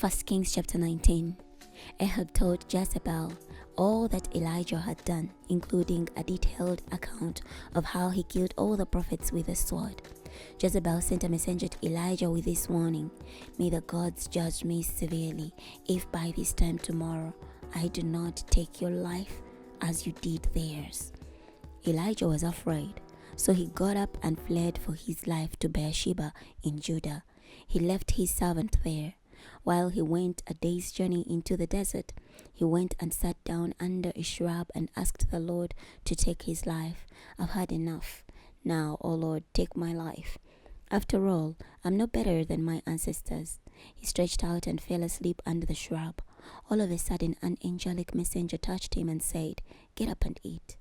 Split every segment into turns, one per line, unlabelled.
1 Kings chapter 19. Ahab told Jezebel all that Elijah had done, including a detailed account of how he killed all the prophets with a sword. Jezebel sent a messenger to Elijah with this warning: "May the gods judge me severely if by this time tomorrow I do not take your life as you did theirs." Elijah was afraid, so he got up and fled for his life to Beersheba in Judah. He left his servant there. While he went a day's journey into the desert, he went and sat down under a shrub and asked the Lord to take his life. "I've had enough. Now, O Lord, take my life. After all, I'm no better than my ancestors." He stretched out and fell asleep under the shrub. All of a sudden, an angelic messenger touched him and said, "Get up and eat."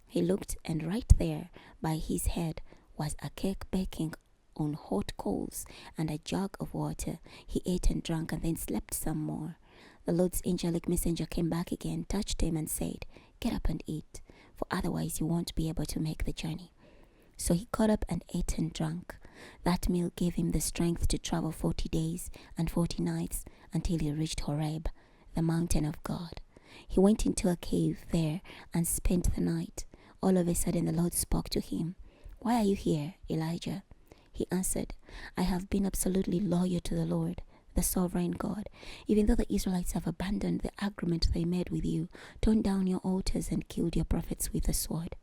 He looked, and right there by his head was a cake baking on hot coals and a jug of water. He ate and drank and then slept some more. The Lord's angelic messenger came back again, touched him and said, "Get up and eat, for otherwise you won't be able to make the journey." So he got up and ate and drank. That meal gave him the strength to travel 40 days and 40 nights until he reached Horeb, the mountain of God. He went into a cave there and spent the night. All of a sudden the Lord spoke to him. "Why are you here, Elijah?" He answered, "I have been absolutely loyal to the Lord, the sovereign God. Even though the Israelites have abandoned the agreement they made with you, torn down your altars and killed your prophets with the sword,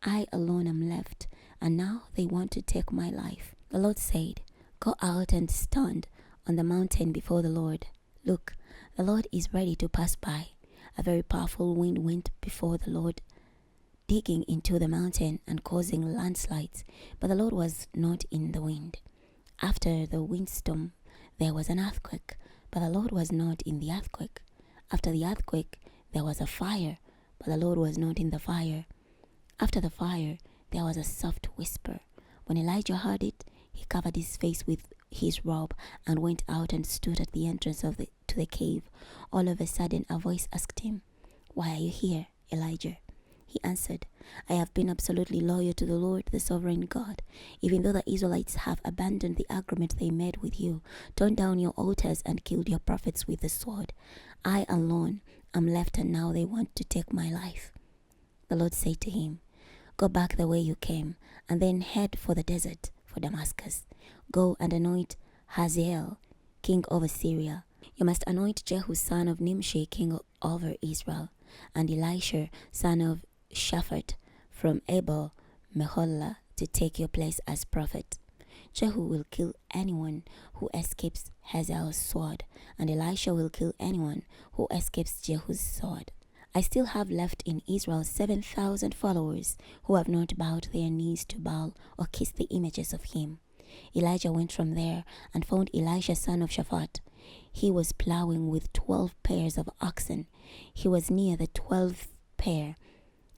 I alone am left, and now they want to take my life." The Lord said, "Go out and stand on the mountain before the Lord. Look, the Lord is ready to pass by." A very powerful wind went before the Lord, digging into the mountain and causing landslides, but the Lord was not in the wind. After the windstorm, there was an earthquake, but the Lord was not in the earthquake. After the earthquake, there was a fire, but the Lord was not in the fire. After the fire, there was a soft whisper. When Elijah heard it, he covered his face with his robe and went out and stood at the entrance to the cave. All of a sudden, a voice asked him, "Why are you here, Elijah?" He answered, "I have been absolutely loyal to the Lord, the sovereign God. Even though the Israelites have abandoned the agreement they made with you, torn down your altars and killed your prophets with the sword, I alone am left, and now they want to take my life." The Lord said to him, "Go back the way you came, and then head for the desert, for Damascus. Go and anoint Hazael, king over Syria. You must anoint Jehu, son of Nimshi, king over Israel, and Elisha, son of Shaphat, from Abel Meholah, to take your place as prophet. Jehu will kill anyone who escapes Hazael's sword, and Elisha will kill anyone who escapes Jehu's sword. I still have left in Israel 7,000 followers who have not bowed their knees to Baal or kissed the images of him." Elijah went from there and found Elisha, son of Shaphat. He was plowing with 12 pairs of oxen. He was near the 12th pair.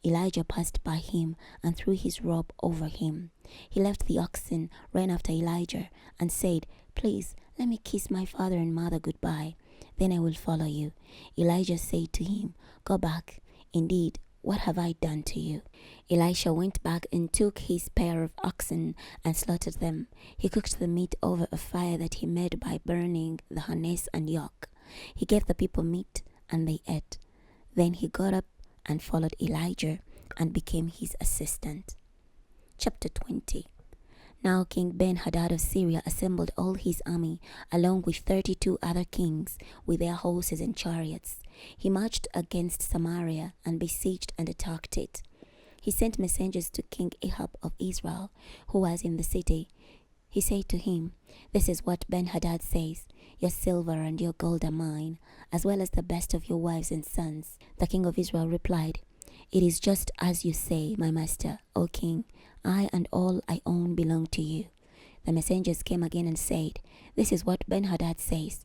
Elijah passed by him and threw his robe over him. He left the oxen, ran after Elijah, and said, "Please, let me kiss my father and mother goodbye. Then I will follow you." Elijah said to him, "Go back. Indeed, what have I done to you?" Elisha went back and took his pair of oxen and slaughtered them. He cooked the meat over a fire that he made by burning the harness and yoke. He gave the people meat, and they ate. Then he got up and followed Elijah and became his assistant. Chapter 20. Now King Ben-hadad of Syria assembled all his army, along with 32 other kings, with their horses and chariots. He marched against Samaria and besieged and attacked it. He sent messengers to King Ahab of Israel, who was in the city. He said to him, "This is what Ben-hadad says: Your silver and your gold are mine, as well as the best of your wives and sons." The king of Israel replied, "It is just as you say, my master, O king. I and all I own belong to you." The messengers came again and said, "This is what Ben-hadad says: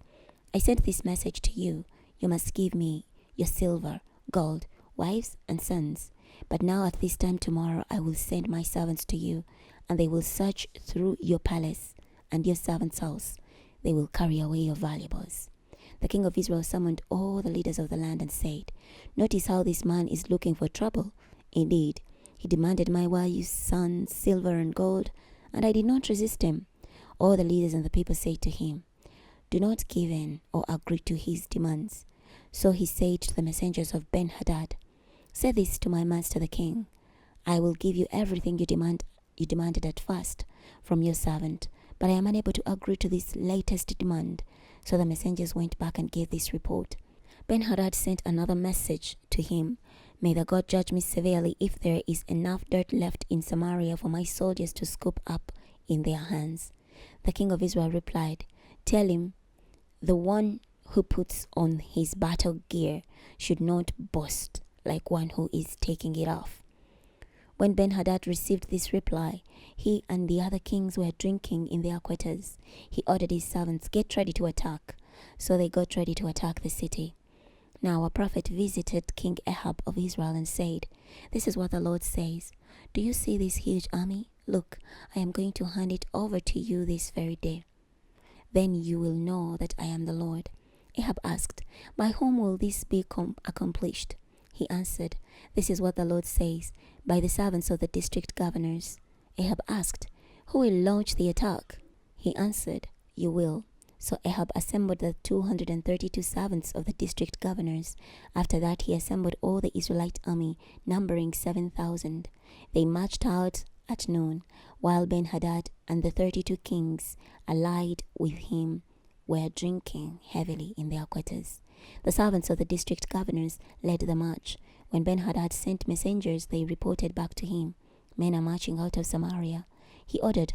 I sent this message to you. You must give me your silver, gold, wives, and sons. But now at this time tomorrow I will send my servants to you, and they will search through your palace and your servant's house. They will carry away your valuables." The king of Israel summoned all the leaders of the land and said, "Notice how this man is looking for trouble. Indeed, he demanded my wives, sons, silver, and gold, and I did not resist him." All the leaders and the people said to him, Do not give in or agree to his demands. So he said to the messengers of Ben-hadad, Say this to my master the king, I will give you everything you demanded at first from your servant, but I am unable to agree to this latest demand. So the messengers went back and gave this report. Ben-hadad sent another message to him. May the God judge me severely if there is enough dirt left in Samaria for my soldiers to scoop up in their hands. The king of Israel replied, Tell him, the one who puts on his battle gear should not boast like one who is taking it off. When Ben-hadad received this reply, he and the other kings were drinking in their quarters. He ordered his servants, Get ready to attack. So they got ready to attack the city. Now a prophet visited King Ahab of Israel and said, This is what the Lord says. Do you see this huge army? Look, I am going to hand it over to you this very day. Then you will know that I am the Lord. Ahab asked, By whom will this be accomplished? He answered, This is what the Lord says, by the servants of the district governors. Ahab asked, Who will launch the attack? He answered, You will. So Ahab assembled the 232 servants of the district governors. After that he assembled all the Israelite army, numbering 7,000. They marched out at noon, while Ben-hadad and the 32 kings allied with him were drinking heavily in their quarters. The servants of the district governors led the march. When Ben-hadad sent messengers, they reported back to him, Men are marching out of Samaria. He ordered,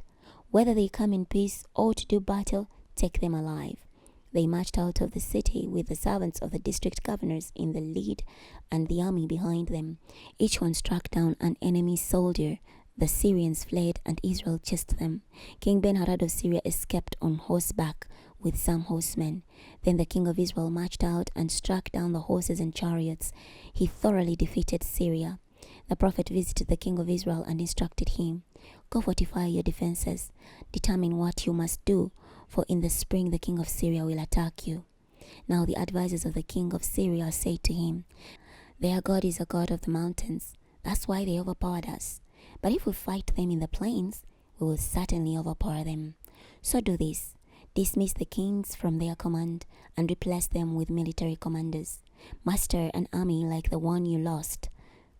Whether they come in peace or to do battle, take them alive. They marched out of the city with the servants of the district governors in the lead and the army behind them. Each one struck down an enemy soldier. The Syrians fled and Israel chased them. King Ben-hadad of Syria escaped on horseback with some horsemen. Then the king of Israel marched out and struck down the horses and chariots. He thoroughly defeated Syria. The prophet visited the king of Israel and instructed him, Go fortify your defenses. Determine what you must do, for in the spring the king of Syria will attack you. Now the advisers of the king of Syria said to him, Their God is a God of the mountains. That's why they overpowered us. But if we fight them in the plains, we will certainly overpower them. So do this. Dismiss the kings from their command and replace them with military commanders. Muster an army like the one you lost,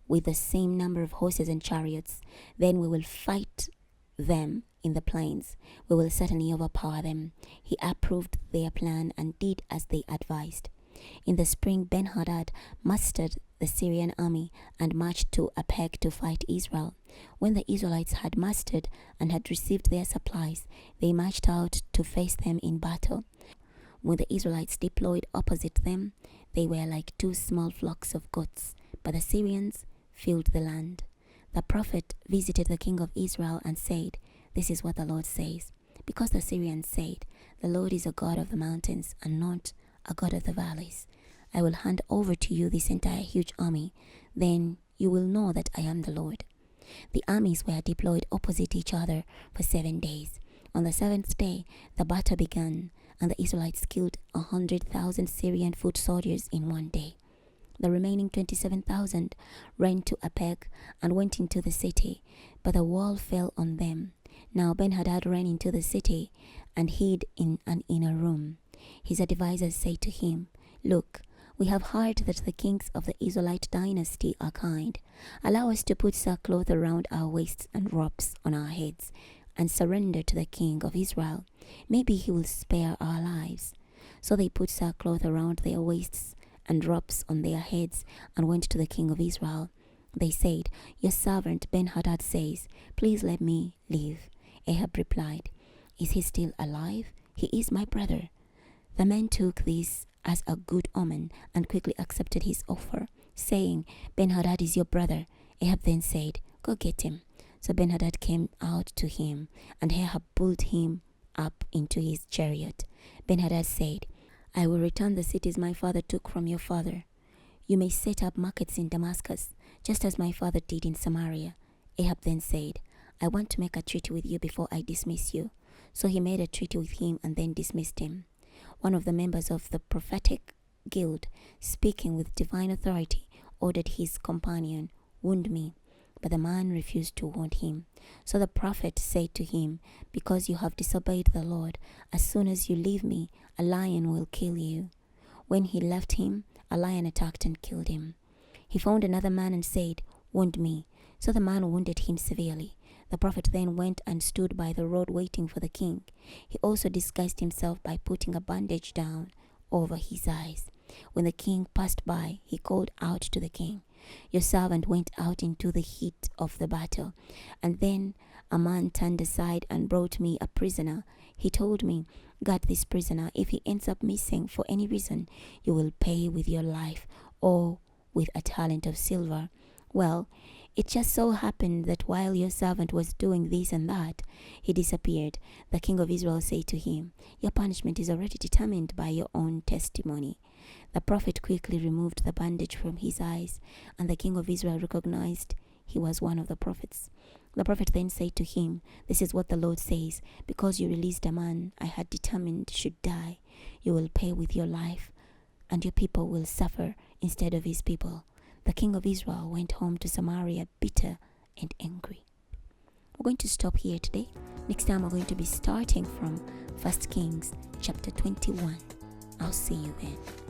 with the same number of horses and chariots. Then we will fight them in the plains. We will certainly overpower them. He approved their plan and did as they advised. In the spring, Ben-hadad mustered the Syrian army and marched to Aphek to fight Israel. When the Israelites had mustered and had received their supplies, they marched out to face them in battle. When the Israelites deployed opposite them, they were like two small flocks of goats, but the Syrians filled the land. The prophet visited the king of Israel and said, This is what the Lord says. Because the Syrians said, The Lord is a God of the mountains and not a God of the valleys, I will hand over to you this entire huge army. Then you will know that I am the Lord. The armies were deployed opposite each other for 7 days. On the 7th day, the battle began, and the Israelites killed 100,000 Syrian foot soldiers in one day. The remaining 27,000 ran to Aphek and went into the city, but the wall fell on them. Now Ben-hadad ran into the city and hid in an inner room. His advisers said to him, Look, we have heard that the kings of the Israelite dynasty are kind. Allow us to put sackcloth around our waists and ropes on our heads and surrender to the king of Israel. Maybe he will spare our lives. So they put sackcloth around their waists and ropes on their heads and went to the king of Israel. They said, Your servant Ben-hadad says, Please let me live. Ahab replied, Is he still alive? He is my brother. The men took this as a good omen and quickly accepted his offer, saying, Ben-hadad is your brother. Ahab then said, Go get him. So Ben-hadad came out to him, and Ahab pulled him up into his chariot. Ben-hadad said, I will return the cities my father took from your father. You may set up markets in Damascus, just as my father did in Samaria. Ahab then said, I want to make a treaty with you before I dismiss you. So he made a treaty with him and then dismissed him. One of the members of the prophetic guild, speaking with divine authority, ordered his companion, Wound me. But the man refused to wound him. So the prophet said to him, Because you have disobeyed the Lord, as soon as you leave me, a lion will kill you." When he left him, a lion attacked and killed him. He found another man and said, "Wound me." So the man wounded him severely. The prophet then went and stood by the road waiting for the king. He also disguised himself by putting a bandage down over his eyes. When the king passed by, he called out to the king, "Your servant went out into the heat of the battle, and then a man turned aside and brought me a prisoner. He told me, 'Guard this prisoner. If he ends up missing for any reason, you will pay with your life or with a talent of silver.' Well, it just so happened that while your servant was doing this and that, he disappeared." The king of Israel said to him, "Your punishment is already determined by your own testimony." The prophet quickly removed the bandage from his eyes, and the king of Israel recognized he was one of the prophets. The prophet then said to him, "This is what the Lord says, because you released a man I had determined should die, you will pay with your life, and your people will suffer instead of his people." The king of Israel went home to Samaria bitter and angry. We're going to stop here today. Next time we're going to be starting from 1 Kings chapter 21. I'll see you then.